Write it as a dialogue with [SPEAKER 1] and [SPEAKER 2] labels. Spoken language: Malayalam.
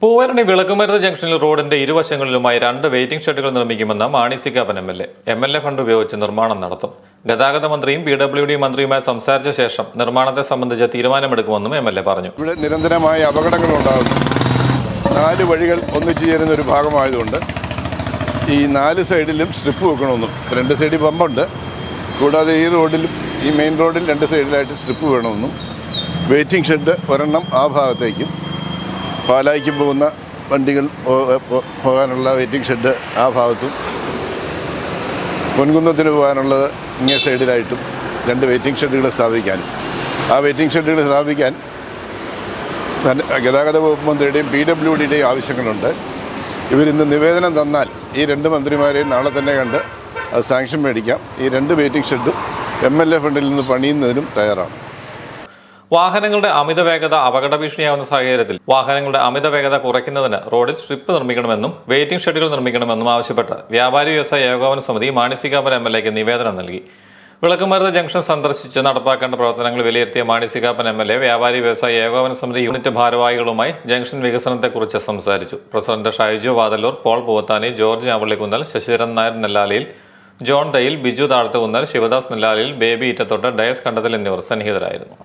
[SPEAKER 1] പൂവരണി വിളക്കുമരുന്ന് ജംഗ്ഷനിൽ റോഡിന്റെ ഇരുവശങ്ങളിലുമായി 2 വെയിറ്റിംഗ് ഷെഡുകൾ നിർമ്മിക്കുമെന്ന് Mani C Kappan MLA fund ഉപയോഗിച്ച് നിർമ്മാണം നടത്തും. ഗതാഗത മന്ത്രിയും PWD മന്ത്രിയുമായി സംസാരിച്ച ശേഷം നിർമ്മാണത്തെ സംബന്ധിച്ച് തീരുമാനമെടുക്കുമെന്നും എം.എൽ.എ പറഞ്ഞു.
[SPEAKER 2] ഇവിടെ നിരന്തരമായ അപകടങ്ങൾ ഉണ്ടാകുന്നു. 4 വഴികൾ ഒന്നിച്ചു ചേരുന്ന ഒരു ഭാഗമായതുകൊണ്ട് ഈ 4 സൈഡിലും സ്ട്രിപ്പ് വെക്കണമെന്നും 2 സൈഡിൽ പമ്പുണ്ട്. കൂടാതെ ഈ റോഡിലും ഈ മെയിൻ റോഡിൽ 2 സൈഡിലായിട്ട് സ്ട്രിപ്പ് വേണമെന്നും വെയിറ്റിംഗ് ഷെഡ് ഒരെണ്ണം ആ ഭാഗത്തേക്കും പാലായിക്ക് പോകുന്ന വണ്ടികൾ പോകാനുള്ള വെയിറ്റിംഗ് ഷെഡ് ആ ഭാഗത്തും പൊൻകുന്നത്തിന് പോകാനുള്ളത് ഇങ്ങേ സൈഡിലായിട്ടും 2 വെയിറ്റിംഗ് ഷെഡുകൾ സ്ഥാപിക്കാനും ആ വെയിറ്റിംഗ് ഷെഡുകൾ സ്ഥാപിക്കാൻ ഗതാഗത വകുപ്പ് മന്ത്രിയുടെയും PWDയുടെയും ആവശ്യങ്ങളുണ്ട്. ഇവരിന്ന് നിവേദനം തന്നാൽ ഈ 2 മന്ത്രിമാരെയും നാളെ തന്നെ കണ്ട് അത് സാങ്ഷൻ മേടിക്കാം. ഈ 2 വെയിറ്റിംഗ് ഷെഡും MLA ഫണ്ടിൽ നിന്ന് പണിയുന്നതിനും തയ്യാറാണ്.
[SPEAKER 1] വാഹനങ്ങളുടെ അമിത വേഗത അപകട ഭീഷണിയാവുന്ന സാഹചര്യത്തിൽ വാഹനങ്ങളുടെ അമിത വേഗത കുറയ്ക്കുന്നതിന് റോഡിൽ സ്ട്രിപ്പ് നിർമ്മിക്കണമെന്നും വെയിറ്റിംഗ് ഷെഡുകൾ നിർമ്മിക്കണമെന്നും ആവശ്യപ്പെട്ട് വ്യാപാരി വ്യവസായ ഏകോപന സമിതി മാണി സി കാപ്പൻ MLAക്ക് നിവേദനം നൽകി. വിളക്കുമരുന്ന് ജംഗ്ഷൻ സന്ദർശിച്ച് നടപ്പാക്കേണ്ട പ്രവർത്തനങ്ങൾ വിലയിരുത്തിയ മാണി സി കാപ്പൻ MLA വ്യാപാരി വ്യവസായ ഏകോപന സമിതി യൂണിറ്റ് ഭാരവാഹികളുമായി ജംഗ്ഷൻ വികസനത്തെക്കുറിച്ച് സംസാരിച്ചു. പ്രസിഡന്റ് ഷൈജു വാതല്ലൂർ, പോൾ പൂവത്താനി, ജോർജ് ഞാവള്ളിക്കുന്നൽ, ശശിധരൻ നായർ നെല്ലാലിയിൽ, ജോൺ തയ്യിൽ, ബിജു താഴത്തുകുന്നൽ, ശിവദാസ് നെല്ലാലിയിൽ, ബേബി ഇറ്റത്തൊട്ട്, ഡയസ് കണ്ടത്തിൽ എന്നിവർ സന്നിഹിതരായിരുന്നു.